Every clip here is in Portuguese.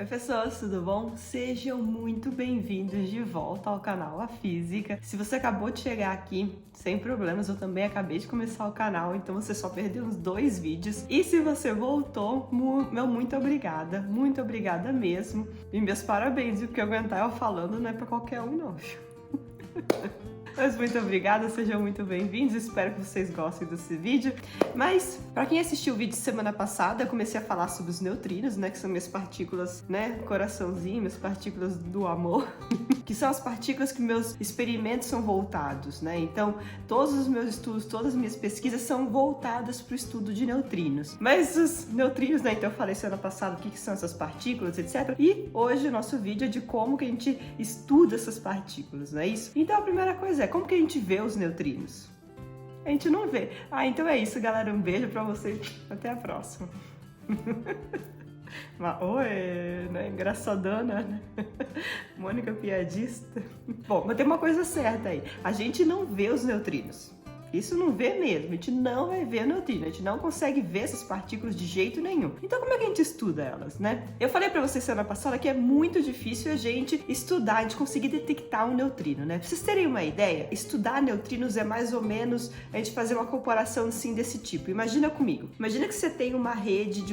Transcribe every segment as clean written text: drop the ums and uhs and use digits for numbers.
Oi pessoas, tudo bom? Sejam muito bem-vindos de volta ao canal A Física. Se você acabou de chegar aqui, sem problemas, eu também acabei de começar o canal, então você só perdeu uns 2 vídeos. E se você voltou, meu muito obrigada mesmo. E meus parabéns, viu? Porque aguentar eu falando não é pra qualquer um não. Mas muito obrigada, sejam muito bem-vindos, espero que vocês gostem desse vídeo. Mas, para quem assistiu o vídeo semana passada, eu comecei a falar sobre os neutrinos, né, que são minhas partículas, né, coraçãozinho, minhas partículas do amor, que são as partículas que meus experimentos são voltados, né, então todos os meus estudos, todas as minhas pesquisas são voltadas para o estudo de neutrinos. Mas os neutrinos, né, então eu falei semana passada o que são essas partículas, etc. E hoje o nosso vídeo é de como que a gente estuda essas partículas, não é isso? Então a primeira coisa é, como que a gente vê os neutrinos? A gente não vê. Então é isso, galera. Um beijo pra vocês. Até a próxima. Oi, né? Engraçadona, né? Mônica piadista. Bom, mas tem uma coisa certa aí. A gente não vê os neutrinos. Isso não vê mesmo, a gente não vai ver neutrino, a gente não consegue ver essas partículas de jeito nenhum. Então como é que a gente estuda elas, né? Eu falei pra vocês semana passada que é muito difícil a gente estudar, a gente conseguir detectar um neutrino, né? Pra vocês terem uma ideia, estudar neutrinos é mais ou menos a gente fazer uma comparação assim desse tipo. Imagina comigo, imagina que você tem uma rede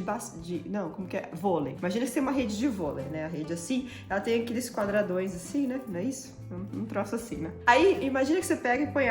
vôlei. Imagina que você tem uma rede de vôlei, né? A rede assim, ela tem aqueles quadradões assim, né? Não é isso? Um troço assim, né? Aí, imagina que você pega e põe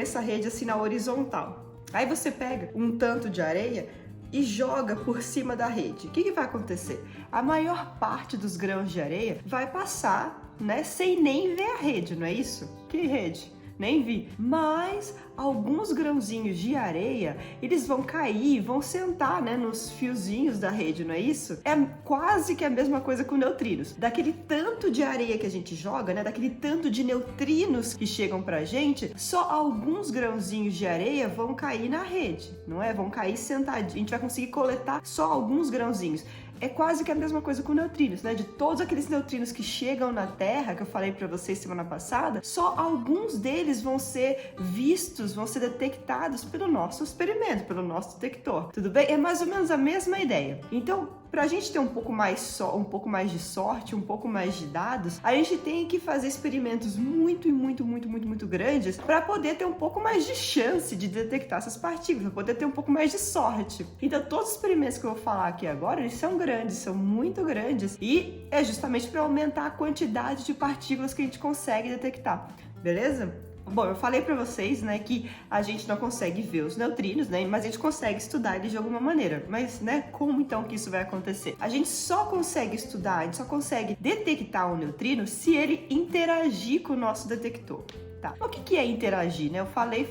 essa rede assim na horizontal. Aí você pega um tanto de areia e joga por cima da rede. O que vai acontecer? A maior parte dos grãos de areia vai passar, né, sem nem ver a rede, não é isso? Que rede? Nem vi. Mas alguns grãozinhos de areia, eles vão cair, vão sentar, né, nos fiozinhos da rede, não é isso? É quase que a mesma coisa com neutrinos. Daquele tanto de areia que a gente joga, né, daquele tanto de neutrinos que chegam pra gente, só alguns grãozinhos de areia vão cair na rede, não é? Vão cair sentadinhos. A gente vai conseguir coletar só alguns grãozinhos. É quase que a mesma coisa com neutrinos, né? De todos aqueles neutrinos que chegam na Terra, que eu falei pra vocês semana passada, só alguns deles vão ser vistos, vão ser detectados pelo nosso experimento, pelo nosso detector. Tudo bem? É mais ou menos a mesma ideia. Então, pra gente ter um pouco mais de sorte, um pouco mais de dados, a gente tem que fazer experimentos muito grandes para poder ter um pouco mais de chance de detectar essas partículas, para poder ter um pouco mais de sorte. Então, todos os experimentos que eu vou falar aqui agora, eles são grandes, são muito grandes, e é justamente para aumentar a quantidade de partículas que a gente consegue detectar, beleza? Bom, eu falei pra vocês, né, que a gente não consegue ver os neutrinos, né, mas a gente consegue estudar eles de alguma maneira. Mas, né, como então que isso vai acontecer? A gente só consegue estudar, a gente só consegue detectar um neutrino se ele interagir com o nosso detector. Tá. O que é interagir, né? Eu falei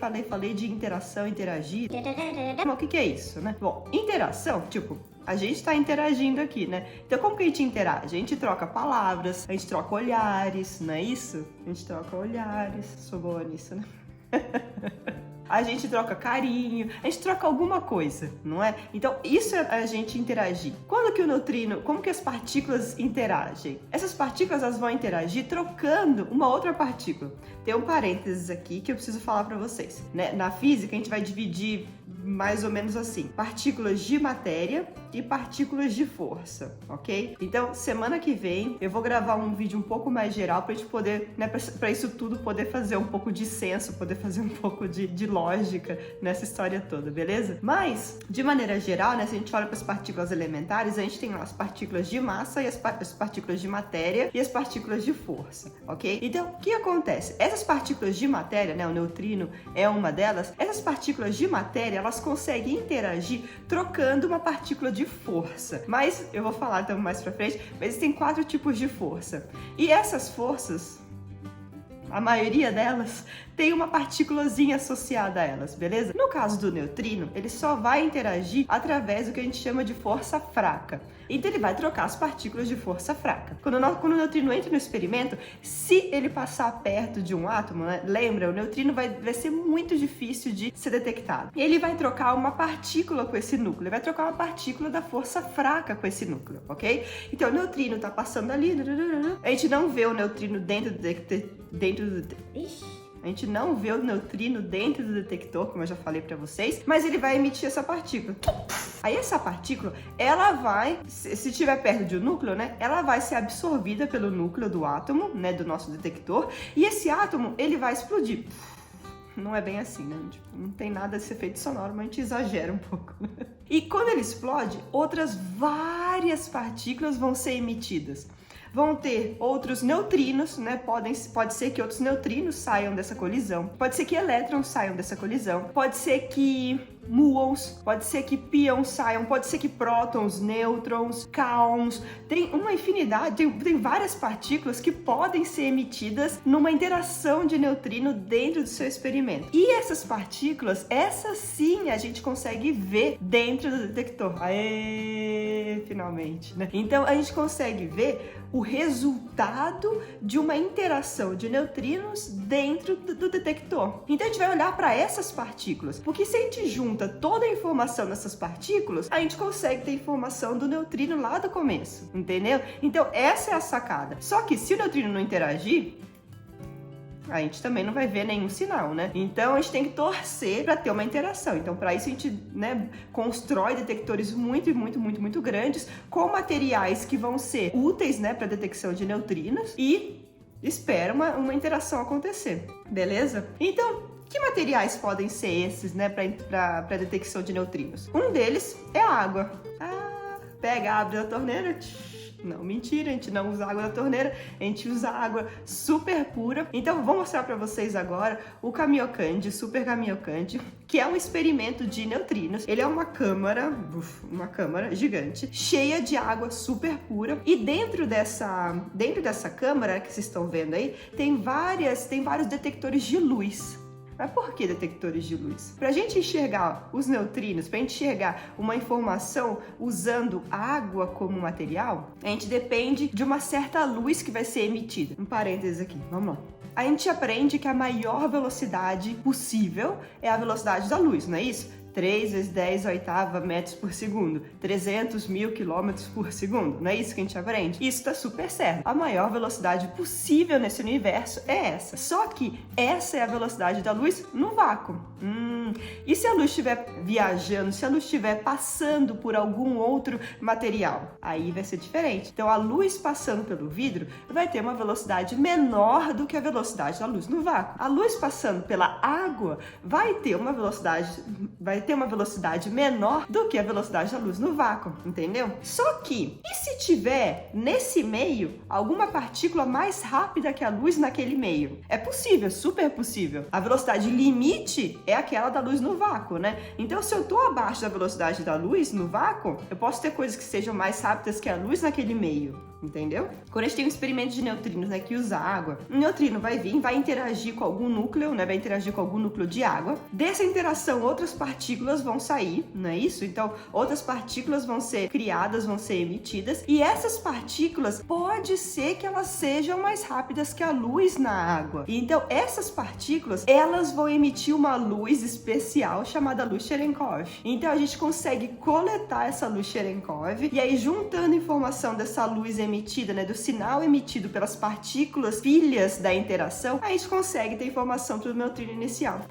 de interação, interagir. Mas o que é isso, né? Bom, interação, tipo, a gente tá interagindo aqui, né? Então, como que a gente interage? A gente troca palavras, a gente troca olhares, não é isso? A gente troca olhares. Sou boa nisso, né? A gente troca carinho, a gente troca alguma coisa, não é? Então, isso é a gente interagir. Quando que o neutrino, como que as partículas interagem? Essas partículas, elas vão interagir trocando uma outra partícula. Tem um parênteses aqui que eu preciso falar para vocês, né? Na física, a gente vai dividir mais ou menos assim, partículas de matéria e partículas de força, ok? Então, semana que vem, eu vou gravar um vídeo um pouco mais geral pra gente poder, né, pra isso tudo poder fazer um pouco de senso, poder fazer um pouco de lógica nessa história toda, beleza? Mas, de maneira geral, né, se a gente olha para as partículas elementares, a gente tem lá as partículas de massa e as partículas de matéria e as partículas de força, ok? Então, o que acontece? Essas partículas de matéria, né, o neutrino é uma delas, essas partículas de matéria, elas conseguem interagir trocando uma partícula de força. Mas, eu vou falar então mais pra frente, mas existem 4 tipos de força. E essas forças, a maioria delas tem uma partículazinha associada a elas, beleza? No caso do neutrino, ele só vai interagir através do que a gente chama de força fraca. Então ele vai trocar as partículas de força fraca. Quando o neutrino entra no experimento, se ele passar perto de um átomo, né, lembra, o neutrino vai ser muito difícil de ser detectado. Ele vai trocar uma partícula com esse núcleo, ele vai trocar uma partícula da força fraca com esse núcleo, ok? Então o neutrino tá passando ali, a gente não vê o neutrino dentro do... Ixi! A gente não vê o neutrino dentro do detector, como eu já falei para vocês, mas ele vai emitir essa partícula. Aí essa partícula, ela vai, se estiver perto de um núcleo, né, ela vai ser absorvida pelo núcleo do átomo, né, do nosso detector, e esse átomo, ele vai explodir. Não é bem assim, né? Tipo, não tem nada desse efeito sonoro, mas a gente exagera um pouco. E quando ele explode, outras várias partículas vão ser emitidas. Vão ter outros neutrinos, né? Pode ser que outros neutrinos saiam dessa colisão. Pode ser que elétrons saiam dessa colisão. Pode ser que muons, pode ser que pions saiam, pode ser que prótons, nêutrons, kaons. Tem uma infinidade, tem várias partículas que podem ser emitidas numa interação de neutrino dentro do seu experimento. E essas partículas, essas sim a gente consegue ver dentro do detector. Aê, finalmente, né? Então a gente consegue ver o resultado de uma interação de neutrinos dentro do detector. Então a gente vai olhar para essas partículas, porque se a gente junta toda a informação dessas partículas, a gente consegue ter informação do neutrino lá do começo, entendeu? Então essa é a sacada. Só que se o neutrino não interagir, a gente também não vai ver nenhum sinal, né? Então a gente tem que torcer para ter uma interação. Então para isso a gente, né, constrói detectores muito grandes com materiais que vão ser úteis, né, para detecção de neutrinos e espera uma interação acontecer, beleza? Então que materiais podem ser esses, né, para detecção de neutrinos? Um deles é a água. Pega, abre a torneira. Não, mentira, a gente não usa água da torneira, a gente usa água super pura. Então, vou mostrar para vocês agora o Kamiokande, Super Kamiokande, que é um experimento de neutrinos. Ele é uma câmara gigante, cheia de água super pura. E dentro dessa câmara que vocês estão vendo aí, tem vários detectores de luz. Mas por que detectores de luz? Para a gente enxergar os neutrinos, para a gente enxergar uma informação usando água como material, a gente depende de uma certa luz que vai ser emitida. Um parênteses aqui, vamos lá. A gente aprende que a maior velocidade possível é a velocidade da luz, não é isso? 3 vezes 10 oitava metros por segundo, 300 mil quilômetros por segundo, não é isso que a gente aprende? Isso tá super certo. A maior velocidade possível nesse universo é essa. Só que essa é a velocidade da luz no vácuo. E se a luz estiver viajando, se a luz estiver passando por algum outro material? Aí vai ser diferente. Então a luz passando pelo vidro vai ter uma velocidade menor do que a velocidade da luz no vácuo. A luz passando pela água vai ter uma velocidade menor do que a velocidade da luz no vácuo, entendeu? Só que, e se tiver nesse meio alguma partícula mais rápida que a luz naquele meio? É possível, super possível. A velocidade limite é aquela da luz no vácuo, né? Então, se eu tô abaixo da velocidade da luz no vácuo, eu posso ter coisas que sejam mais rápidas que a luz naquele meio, entendeu? Quando a gente tem um experimento de neutrinos, né, que usa água, um neutrino vai vir, vai interagir com algum núcleo, né, vai interagir com algum núcleo de água. Dessa interação, outras partículas vão sair, não é isso? Então, outras partículas vão ser criadas, vão ser emitidas, e essas partículas, pode ser que elas sejam mais rápidas que a luz na água. Então, essas partículas, elas vão emitir uma luz especial chamada luz Cherenkov. Então, a gente consegue coletar essa luz Cherenkov, e aí, juntando informação dessa luz emitida, né, do sinal emitido pelas partículas filhas da interação, a gente consegue ter informação do neutrino inicial.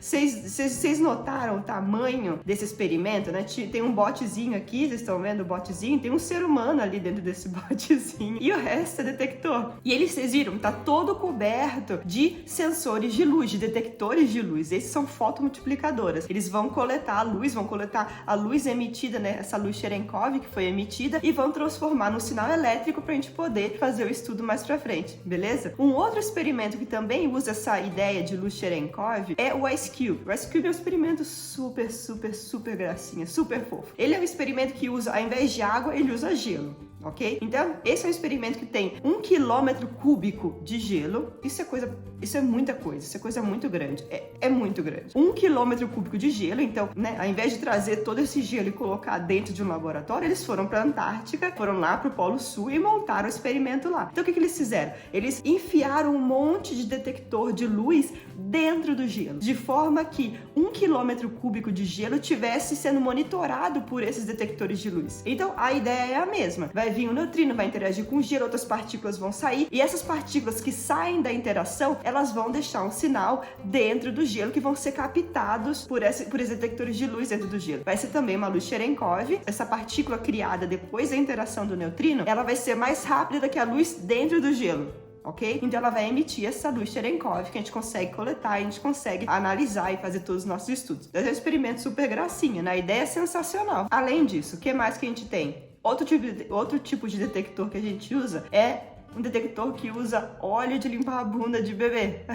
Vocês notaram o tamanho desse experimento, né? Tem um botezinho aqui, vocês estão vendo o botezinho? Tem um ser humano ali dentro desse botezinho. E o resto é detector. E vocês viram, tá todo coberto de sensores de luz, de detectores de luz. Esses são fotomultiplicadoras. Eles vão coletar a luz emitida, né? Essa luz Cherenkov que foi emitida, e vão transformar no sinal elétrico pra gente poder fazer o estudo mais pra frente, beleza? Um outro experimento que também usa essa ideia de luz Cherenkov é o Ice Cube. O Ice Cube é um experimento super gracinha, super fofo. Ele é um experimento que usa, ao invés de água, ele usa gelo. Ok? Então, esse é um experimento que tem 1 quilômetro cúbico de gelo. Isso é muita coisa, isso é coisa muito grande. É muito grande. 1 quilômetro cúbico de gelo, então, né, ao invés de trazer todo esse gelo e colocar dentro de um laboratório, eles foram para a Antártica, foram lá para o Polo Sul e montaram o experimento lá. Então, o que eles fizeram? Eles enfiaram um monte de detector de luz dentro do gelo, de forma que 1 quilômetro cúbico de gelo tivesse sendo monitorado por esses detectores de luz. Então, a ideia é a mesma. Vai vir um neutrino, vai interagir com o gelo, outras partículas vão sair, e essas partículas que saem da interação, elas vão deixar um sinal dentro do gelo que vão ser captados por esses detectores de luz dentro do gelo. Vai ser também uma luz Cherenkov. Essa partícula criada depois da interação do neutrino, ela vai ser mais rápida do que a luz dentro do gelo. Ok? Então ela vai emitir essa luz Cherenkov que a gente consegue coletar, a gente consegue analisar e fazer todos os nossos estudos. É um experimento super gracinha, né? A ideia é sensacional. Além disso, o que mais que a gente tem? Outro tipo de detector que a gente usa é um detector que usa óleo de limpar a bunda de bebê.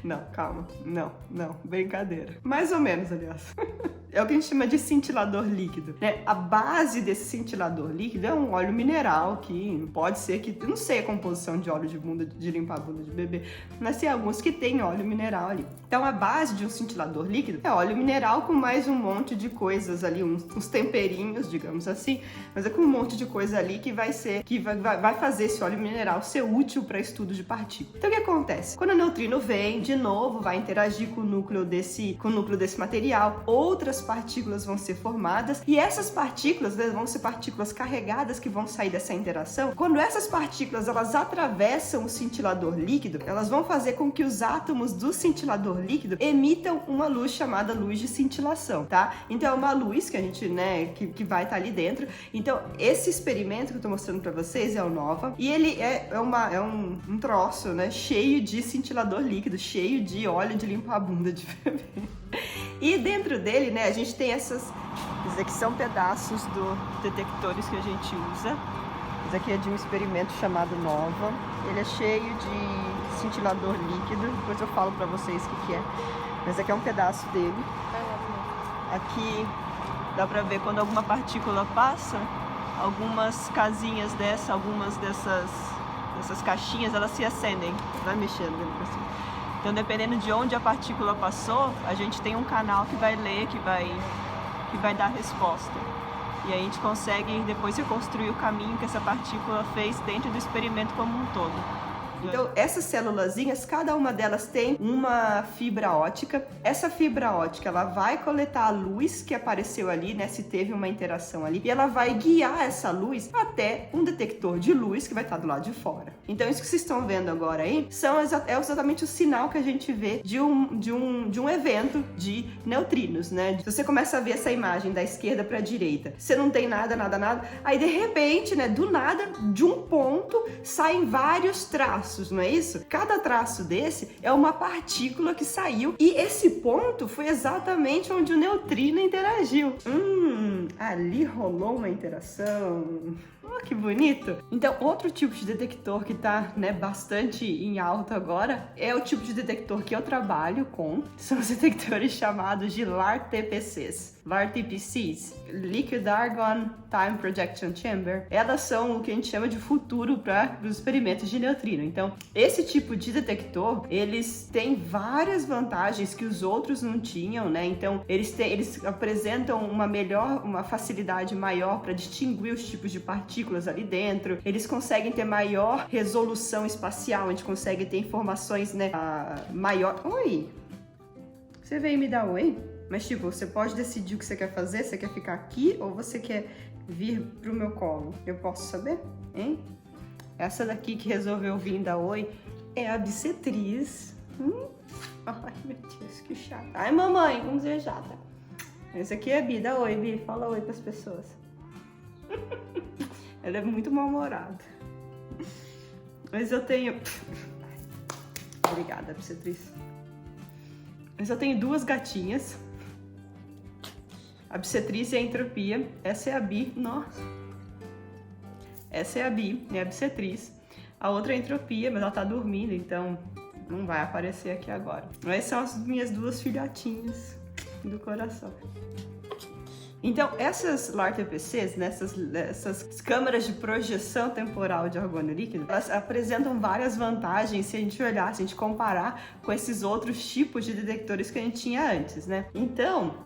Não, calma. Não, brincadeira. Mais ou menos, aliás. É o que a gente chama de cintilador líquido, né? A base desse cintilador líquido é um óleo mineral que pode ser que... Eu não sei a composição de óleo de limpar a bunda de bebê, mas tem alguns que tem óleo mineral ali. Então a base de um cintilador líquido é óleo mineral com mais um monte de coisas ali, uns temperinhos, digamos assim, mas é com um monte de coisa ali que vai fazer esse óleo mineral ser útil para estudo de partículas. Então o que acontece? Quando o neutrino vem, de novo, vai interagir com o núcleo desse material, outras partículas vão ser formadas e essas partículas, né, vão ser partículas carregadas que vão sair dessa interação. Quando essas partículas elas atravessam o cintilador líquido, elas vão fazer com que os átomos do cintilador líquido emitam uma luz chamada luz de cintilação, tá? Então é uma luz que a gente, né, que vai estar ali dentro. Então esse experimento que eu tô mostrando para vocês é o NOVA e ele é um troço, né, cheio de cintilador líquido, cheio de óleo de limpar a bunda de bebê. E dentro dele, né, a gente tem esses aqui são pedaços dos detectores que a gente usa. Esse aqui é de um experimento chamado NOVA. Ele é cheio de cintilador líquido. Depois eu falo pra vocês o que é. Mas aqui é um pedaço dele. Aqui dá pra ver quando alguma partícula passa, algumas casinhas algumas dessas caixinhas, elas se acendem. Vai mexendo dentro assim. Então, dependendo de onde a partícula passou, a gente tem um canal que vai ler, que vai dar a resposta. E aí a gente consegue depois reconstruir o caminho que essa partícula fez dentro do experimento como um todo. Então, essas célulazinhas, cada uma delas tem uma fibra óptica. Essa fibra óptica, ela vai coletar a luz que apareceu ali, né, se teve uma interação ali, e ela vai guiar essa luz até um detector de luz que vai estar do lado de fora. Então, isso que vocês estão vendo agora aí é exatamente o sinal que a gente vê de um evento de neutrinos, né? Se você começa a ver essa imagem da esquerda para a direita, você não tem nada, aí de repente, né, do nada, de um ponto, saem vários traços. Não é isso? Cada traço desse é uma partícula que saiu e esse ponto foi exatamente onde o neutrino interagiu. Ali rolou uma interação. Oh, que bonito! Então, outro tipo de detector que tá, né, bastante em alta agora é o tipo de detector que eu trabalho com. São os detectores chamados de LARTPCs. LARTPCs, Liquid Argon Time Projection Chamber. Elas são o que a gente chama de futuro para os experimentos de neutrino. Então, esse tipo de detector, eles têm várias vantagens que os outros não tinham, né? Então, eles apresentam uma facilidade maior para distinguir os tipos de partículas ali dentro. Eles conseguem ter maior resolução espacial, a gente consegue ter informações, né, maior. Oi! Você veio me dar oi? Mas, tipo, você pode decidir o que você quer fazer, você quer ficar aqui ou você quer vir pro meu colo? Eu posso saber, hein? Essa daqui que resolveu vir dar oi é a Bissetriz. Ai, meu Deus, que chata. Ai, mamãe, vamos ver chata. Essa aqui é a Bi, dá oi, Bi. Fala oi pras pessoas. Ela é muito mal-humorada. Mas eu tenho... Obrigada, Bissetriz. Mas eu tenho duas gatinhas. A Bissetriz e a Entropia. Essa é a Bi. Nossa. Essa é a Bi, é a Bissetriz. A outra é a Entropia, mas ela tá dormindo, então não vai aparecer aqui agora. Essas são as minhas duas filhotinhas do coração. Então, essas LARTPCs, né, essas câmeras de projeção temporal de argônio líquido, elas apresentam várias vantagens se a gente olhar, se a gente comparar com esses outros tipos de detectores que a gente tinha antes, né? Então,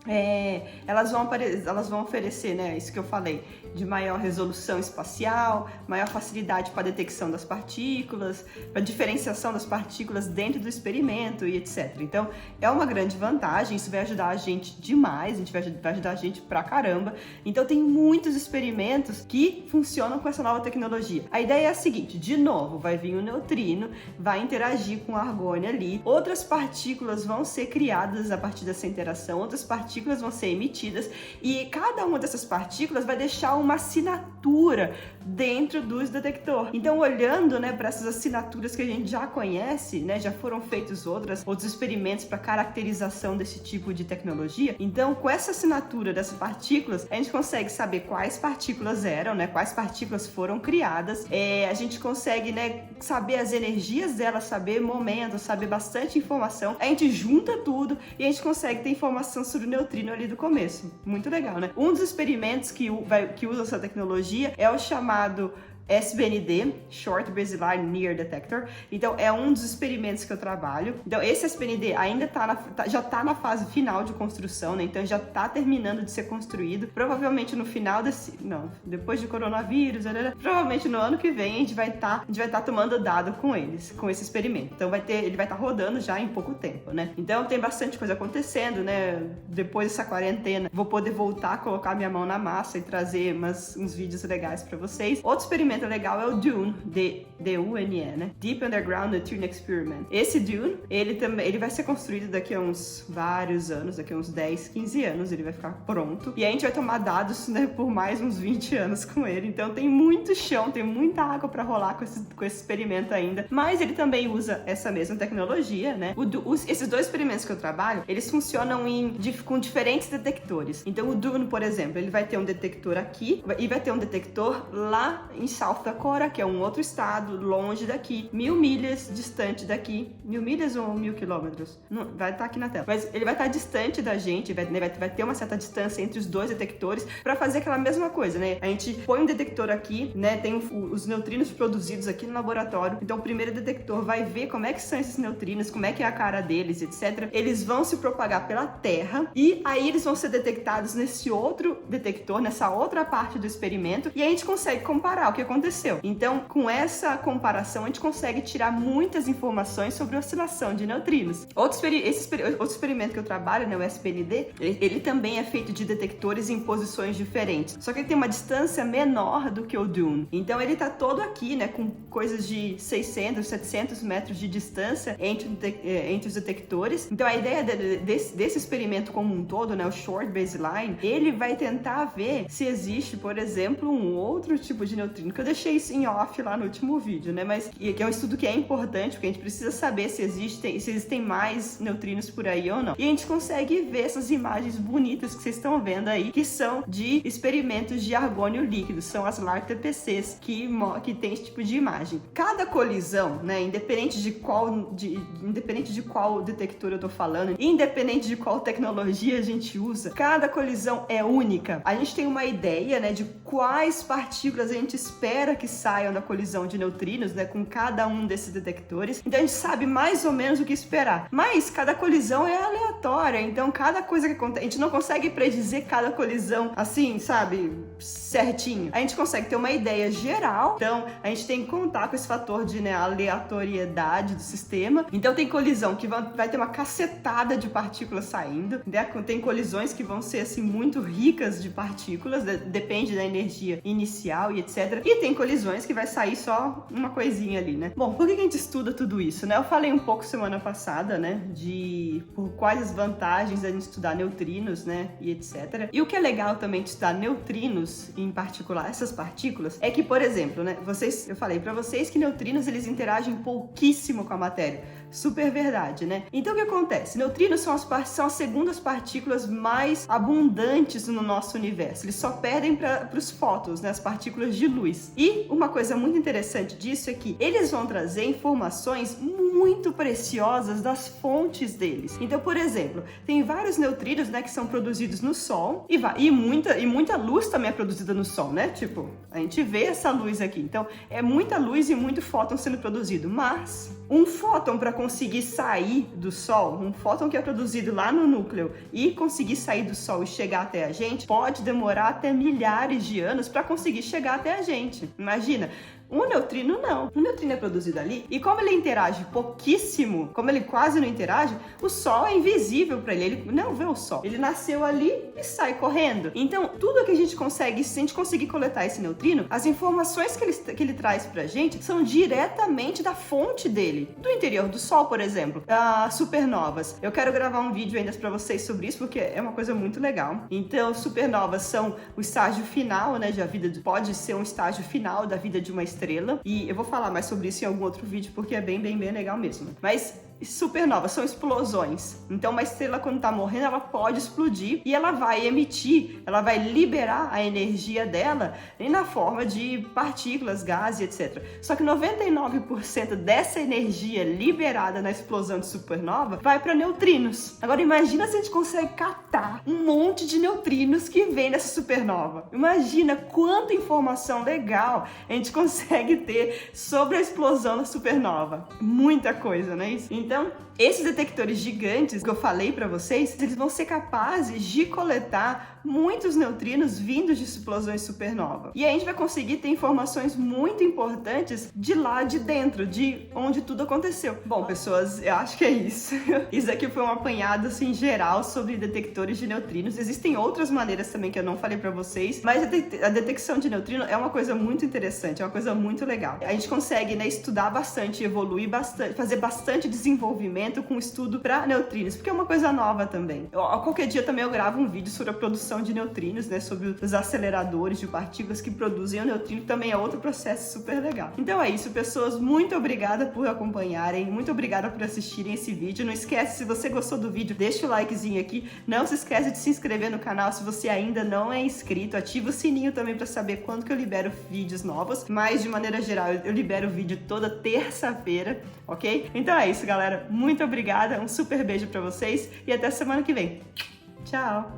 elas vão oferecer, né, isso que eu falei, de maior resolução espacial, maior facilidade para a detecção das partículas, para a diferenciação das partículas dentro do experimento e etc. Então, é uma grande vantagem, isso vai ajudar a gente demais, vai ajudar a gente para pra caramba. Então tem muitos experimentos que funcionam com essa nova tecnologia. A ideia é a seguinte, de novo, vai vir um neutrino, vai interagir com o argônio ali, outras partículas vão ser criadas a partir dessa interação, outras partículas vão ser emitidas e cada uma dessas partículas vai deixar uma assinatura dentro do detector. Então, olhando, né, para essas assinaturas que a gente já conhece, né, já foram feitos outros experimentos para caracterização desse tipo de tecnologia. Então, com essa assinatura dessas partículas, a gente consegue saber quais partículas eram, né, quais partículas foram criadas. A gente consegue, né, saber as energias delas, saber momentos, saber bastante informação. A gente junta tudo e a gente consegue ter informação sobre o neutrino ali do começo. Muito legal, né? Um dos experimentos que usa essa tecnologia é o chamado SBND, Short Baseline Near Detector. Então, é um dos experimentos que eu trabalho. Então, esse SBND ainda já está na fase final de construção, né? Então, já está terminando de ser construído. Provavelmente no final depois de coronavírus, provavelmente no ano que vem a gente vai estar tomando dado com esse experimento. Então, ele vai estar rodando já em pouco tempo, né? Então, tem bastante coisa acontecendo, né? Depois dessa quarentena, vou poder voltar a colocar minha mão na massa e trazer uns vídeos legais para vocês. Outro experimento legal é o DUNE, D-U-N-E, né? Deep Underground Neutrino Experiment. Esse DUNE, ele vai ser construído daqui a vários anos, daqui a uns 10, 15 anos, ele vai ficar pronto. E a gente vai tomar dados, né, por mais uns 20 anos com ele. Então tem muito chão, tem muita água para rolar com esse experimento ainda. Mas ele também usa essa mesma tecnologia, né? Esses dois experimentos que eu trabalho, eles funcionam com diferentes detectores. Então o DUNE, por exemplo, ele vai ter um detector aqui e vai ter um detector lá em South Dakota, que é um outro estado, longe daqui, 1000 milhas distante daqui. 1000 milhas ou 1000 quilômetros? Não, vai estar aqui na tela. Mas ele vai estar distante da gente, vai ter uma certa distância entre os dois detectores para fazer aquela mesma coisa, né? A gente põe um detector aqui, né? Tem os neutrinos produzidos aqui no laboratório. Então, o primeiro detector vai ver como é que são esses neutrinos, como é que é a cara deles, etc. Eles vão se propagar pela Terra e aí eles vão ser detectados nesse outro detector, nessa outra parte do experimento, e a gente consegue comparar o que aconteceu. Então, com essa comparação, a gente consegue tirar muitas informações sobre a oscilação de neutrinos. Outro experimento que eu trabalho, né, o SBND, ele também é feito de detectores em posições diferentes, só que ele tem uma distância menor do que o DUNE. Então, ele tá todo aqui, né, com coisas de 600, 700 metros de distância entre os detectores. Então, a ideia desse experimento como um todo, né, o Short Baseline, ele vai tentar ver se existe, por exemplo, um outro tipo de neutrino, que eu deixei isso em off lá no último vídeo, né? Mas que é um estudo que é importante, porque a gente precisa saber se existem mais neutrinos por aí ou não. E a gente consegue ver essas imagens bonitas que vocês estão vendo aí, que são de experimentos de argônio líquido, são as LAR-TPCs que tem esse tipo de imagem. Cada colisão, né, independente de qual detector eu tô falando, independente de qual tecnologia a gente usa, cada colisão é única. A gente tem uma ideia, né, de quais partículas a gente espera que saiam da colisão de neutrinos, né, com cada um desses detectores. Então a gente sabe mais ou menos o que esperar. Mas cada colisão é aleatória, então cada coisa que acontece, a gente não consegue predizer cada colisão assim, sabe, certinho. A gente consegue ter uma ideia geral, então a gente tem que contar com esse fator de, né, aleatoriedade do sistema. Então tem colisão que vai ter uma cacetada de partículas saindo, né? Tem colisões que vão ser assim muito ricas de partículas, depende da energia inicial e etc. E tem colisões que vai sair só uma coisinha ali, né? Bom, por que a gente estuda tudo isso, né? Eu falei um pouco semana passada, né, por quais as vantagens da gente estudar neutrinos, né, e etc. E o que é legal também de estudar neutrinos, em particular essas partículas, é que, por exemplo, né, eu falei pra vocês que neutrinos, eles interagem pouquíssimo com a matéria. Super verdade, né? Então o que acontece? Neutrinos são as segundas partículas mais abundantes no nosso universo. Eles só perdem para os fótons, né? As partículas de luz. E uma coisa muito interessante disso é que eles vão trazer informações muito preciosas das fontes deles. Então, por exemplo, tem vários neutrinos, né, que são produzidos no Sol e muita luz também é produzida no Sol, né? Tipo, a gente vê essa luz aqui. Então, é muita luz e muito fóton sendo produzido. Mas Um fóton para conseguir sair do Sol, um fóton que é produzido lá no núcleo e conseguir sair do Sol e chegar até a gente, pode demorar até milhares de anos para conseguir chegar até a gente. Imagina. Um neutrino não. Um neutrino é produzido ali e como ele interage pouquíssimo, como ele quase não interage, o Sol é invisível para ele. Ele não vê o Sol. Ele nasceu ali e sai correndo. Então, tudo que a gente consegue, se a gente conseguir coletar esse neutrino, as informações que ele traz pra gente são diretamente da fonte dele. Do interior do Sol, por exemplo. Supernovas. Eu quero gravar um vídeo ainda para vocês sobre isso, porque é uma coisa muito legal. Então, supernovas são o estágio final, né, da vida. Pode ser um estágio final da vida de uma estrela. E eu vou falar mais sobre isso em algum outro vídeo, porque é bem legal mesmo. Mas supernovas são explosões. Então uma estrela quando tá morrendo, ela pode explodir e ela vai emitir, ela vai liberar a energia dela na forma de partículas, gases, etc. Só que 99% dessa energia liberada na explosão de supernova vai para neutrinos. Agora imagina se a gente consegue catar um monte de neutrinos que vem dessa supernova. Imagina quanta informação legal a gente consegue ter sobre a explosão da supernova. Muita coisa, não é isso? Então, esses detectores gigantes que eu falei para vocês, eles vão ser capazes de coletar muitos neutrinos vindos de explosões supernova. E aí a gente vai conseguir ter informações muito importantes de lá de dentro, de onde tudo aconteceu. Bom, pessoas, eu acho que é isso. Isso aqui foi um apanhado, assim, geral sobre detectores de neutrinos. Existem outras maneiras também que eu não falei para vocês, mas a detecção de neutrino é uma coisa muito interessante, é uma coisa muito legal. A gente consegue, né, estudar bastante, evoluir bastante, fazer bastante desenvolvimento com estudo para neutrinos, porque é uma coisa nova também. Qualquer dia também eu gravo um vídeo sobre a produção de neutrinos, né, sobre os aceleradores de partículas que produzem o neutrino, também é outro processo super legal. Então é isso, pessoas, muito obrigada por acompanharem, muito obrigada por assistirem esse vídeo. Não esquece, se você gostou do vídeo, deixa o likezinho aqui, não se esquece de se inscrever no canal se você ainda não é inscrito, ativa o sininho também para saber quando que eu libero vídeos novos, mas de maneira geral eu libero vídeo toda terça-feira, ok? Então é isso, galera, muito obrigada, um super beijo para vocês e até semana que vem. Tchau!